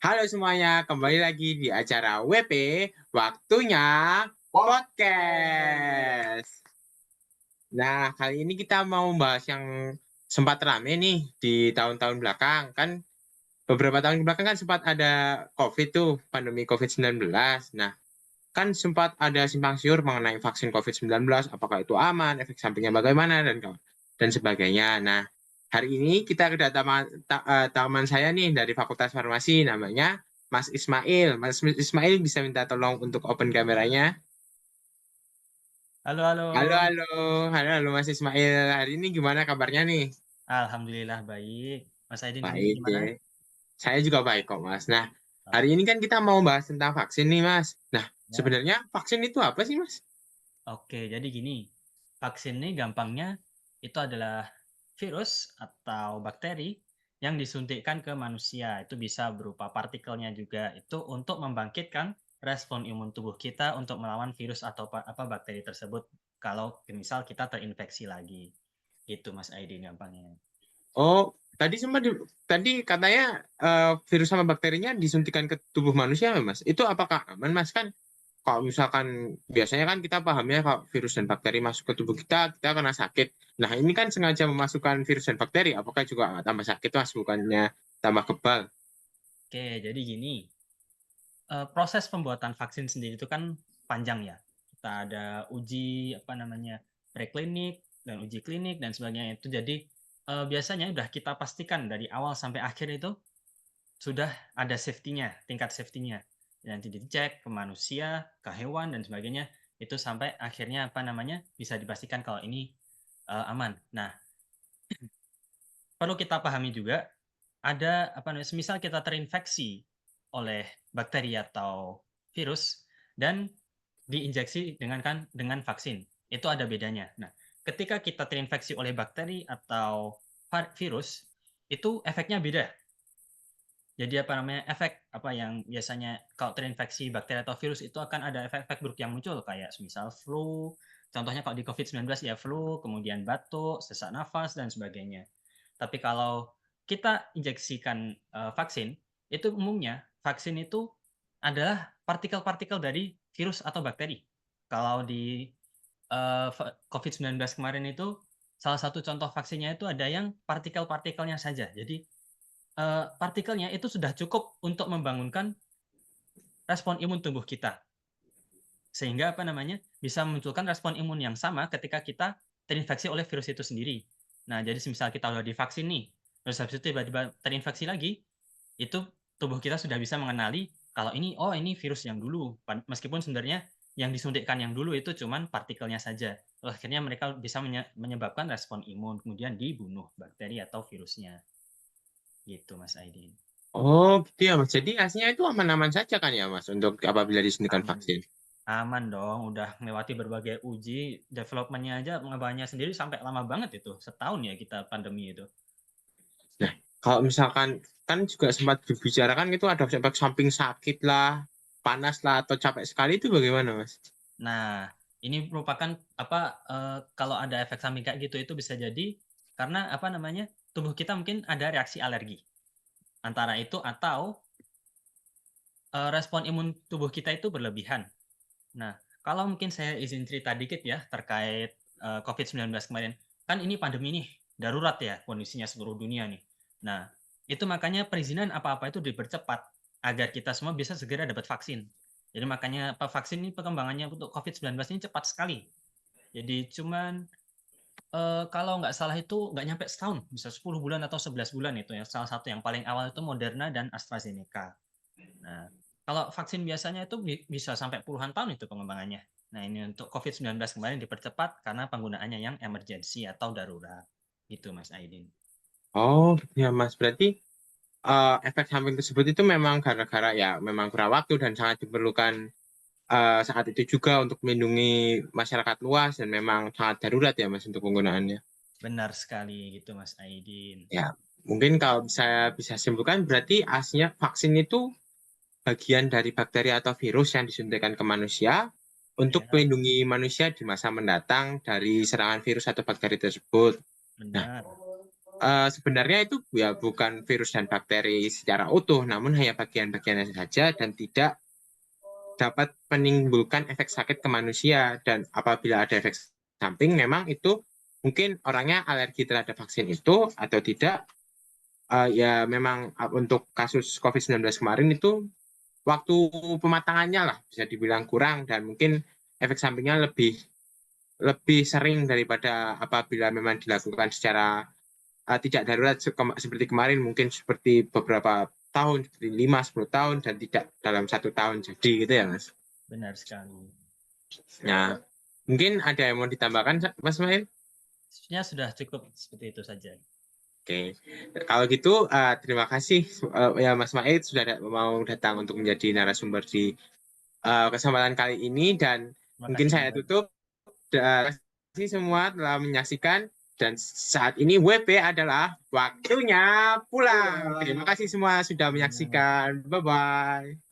Halo semuanya, kembali lagi di acara WP, waktunya podcast. Nah, kali ini kita mau bahas yang sempat rame nih di tahun-tahun belakang. Kan beberapa tahun belakang kan sempat ada COVID tuh, pandemi COVID-19. Nah, kan sempat ada simpang siur mengenai vaksin COVID-19, apakah itu aman, efek sampingnya bagaimana, dan sebagainya. Nah, hari ini kita kedatangan teman saya nih dari Fakultas Farmasi, namanya Mas Ismail. Mas Ismail bisa minta tolong untuk open kameranya. Halo halo. Halo, halo, halo, halo Mas Ismail. Hari ini gimana kabarnya nih? Alhamdulillah baik. Mas Aidin sendiri Baik gimana? deh. Saya juga baik kok, Mas. Nah, hari Alhamdulillah. ini kan kita mau bahas tentang vaksin nih, Mas. Nah, Ya. sebenarnya vaksin itu apa sih, Mas? Oke, jadi gini, vaksin ini gampangnya itu adalah virus atau bakteri yang disuntikkan ke manusia. Itu bisa berupa partikelnya juga. Itu untuk membangkitkan respon imun tubuh kita untuk melawan virus atau bakteri tersebut kalau misal kita terinfeksi lagi. Gitu Mas Aidin gampangnya. Oh, tadi katanya virus sama bakterinya disuntikan ke tubuh manusia, Mas. Itu apakah aman, Mas? Kan kalau misalkan biasanya kan kita pahamnya kalau virus dan bakteri masuk ke tubuh kita kena sakit. Nah, ini kan sengaja memasukkan virus dan bakteri, apakah juga tambah sakit, Mas? Bukannya tambah kebal? Oke, jadi gini. Proses pembuatan vaksin sendiri itu kan panjang ya. Kita ada uji, apa namanya, preklinik dan uji klinik dan sebagainya itu. Jadi, biasanya udah kita pastikan dari awal sampai akhir itu sudah ada safety-nya, tingkat safety-nya. Nanti dicek ke manusia, ke hewan dan sebagainya, itu sampai akhirnya, apa namanya, bisa dipastikan kalau ini, aman. Nah, perlu kita pahami juga, ada, apa namanya, semisal kita terinfeksi oleh bakteri atau virus dan diinjeksi dengan vaksin, itu ada bedanya. Nah, ketika kita terinfeksi oleh bakteri atau virus, itu efeknya beda. Jadi apa namanya, efek apa yang biasanya kalau terinfeksi bakteri atau virus itu akan ada efek-efek buruk yang muncul kayak semisal flu, contohnya kalau di COVID-19 ya flu, kemudian batuk, sesak nafas dan sebagainya. Tapi kalau kita injeksikan, vaksin, itu umumnya vaksin itu adalah partikel-partikel dari virus atau bakteri. Kalau di, COVID-19 kemarin itu, salah satu contoh vaksinnya itu ada yang partikel-partikelnya saja. Jadi, partikelnya itu sudah cukup untuk membangunkan respon imun tubuh kita. Sehingga apa namanya, bisa memunculkan respon imun yang sama ketika kita terinfeksi oleh virus itu sendiri. Nah, jadi semisal kita udah divaksin nih, terus habis itu tiba-tiba terinfeksi lagi, itu tubuh kita sudah bisa mengenali kalau ini, oh ini virus yang dulu, meskipun sebenarnya yang disuntikkan yang dulu itu cuman partikelnya saja. Terus akhirnya mereka bisa menyebabkan respon imun, kemudian dibunuh bakteri atau virusnya. Gitu Mas Aidin. Oh, gitu ya, Mas. Jadi aslinya itu aman-aman saja kan ya, Mas, untuk apabila disuntikan Aman. vaksin. Aman dong, udah melewati berbagai uji, development-nya aja pengembangannya sendiri sampai lama banget itu, setahun ya kita pandemi itu. Nah, kalau misalkan kan juga sempat dibicarakan itu ada efek samping sakit lah, panas lah, atau capek sekali itu bagaimana, Mas? Nah, ini merupakan apa, kalau ada efek samping kayak gitu itu bisa jadi karena apa namanya, tubuh kita mungkin ada reaksi alergi. Antara itu atau, respon imun tubuh kita itu berlebihan. Nah, kalau mungkin saya izin cerita dikit ya terkait, COVID-19 kemarin. Kan ini pandemi nih, darurat ya kondisinya seluruh dunia nih. Nah, itu makanya perizinan apa-apa itu dipercepat agar kita semua bisa segera dapat vaksin. Jadi makanya vaksin ini perkembangannya untuk COVID-19 ini cepat sekali. Jadi cuman, kalau nggak salah itu nggak nyampe setahun, bisa 10 bulan atau 11 bulan itu ya, salah satu yang paling awal itu Moderna dan AstraZeneca. Nah, kalau vaksin biasanya itu bisa sampai puluhan tahun itu pengembangannya. Nah, ini untuk COVID-19 kemarin dipercepat karena penggunaannya yang emergency atau darurat, gitu Mas Aidin. Oh, gitu ya, Mas. Berarti efek samping tersebut itu memang gara-gara ya memang kurang waktu dan sangat diperlukan saat itu juga untuk melindungi masyarakat luas dan memang sangat darurat ya, Mas, untuk penggunaannya. Benar sekali gitu Mas Aidin. Ya, mungkin kalau saya bisa simpulkan berarti aslinya vaksin itu bagian dari bakteri atau virus yang disuntikan ke manusia untuk Ya, melindungi manusia di masa mendatang dari serangan virus atau bakteri tersebut. Nah, benar. sebenarnya itu ya bukan virus dan bakteri secara utuh, namun hanya bagian-bagiannya saja dan tidak dapat menimbulkan efek sakit ke manusia. Dan apabila ada efek samping, memang itu mungkin orangnya alergi terhadap vaksin itu atau tidak. Ya memang untuk kasus COVID-19 kemarin itu waktu pematangannya lah bisa dibilang kurang dan mungkin efek sampingnya lebih sering daripada apabila memang dilakukan secara tidak darurat seperti kemarin, mungkin seperti beberapa tahun, seperti 5-10 tahun dan tidak dalam 1 tahun jadi gitu ya Mas. Benar sekali. Nah, mungkin ada yang mau ditambahkan Mas Mail? Sebenarnya sudah cukup seperti itu saja. Oke, kalau gitu terima kasih ya Mas Maid sudah mau datang untuk menjadi narasumber di kesempatan kali ini dan Terima mungkin kasih saya juga. tutup. Terima kasih semua telah menyaksikan dan saat ini WP adalah waktunya pulang. Terima kasih semua sudah menyaksikan. Bye bye.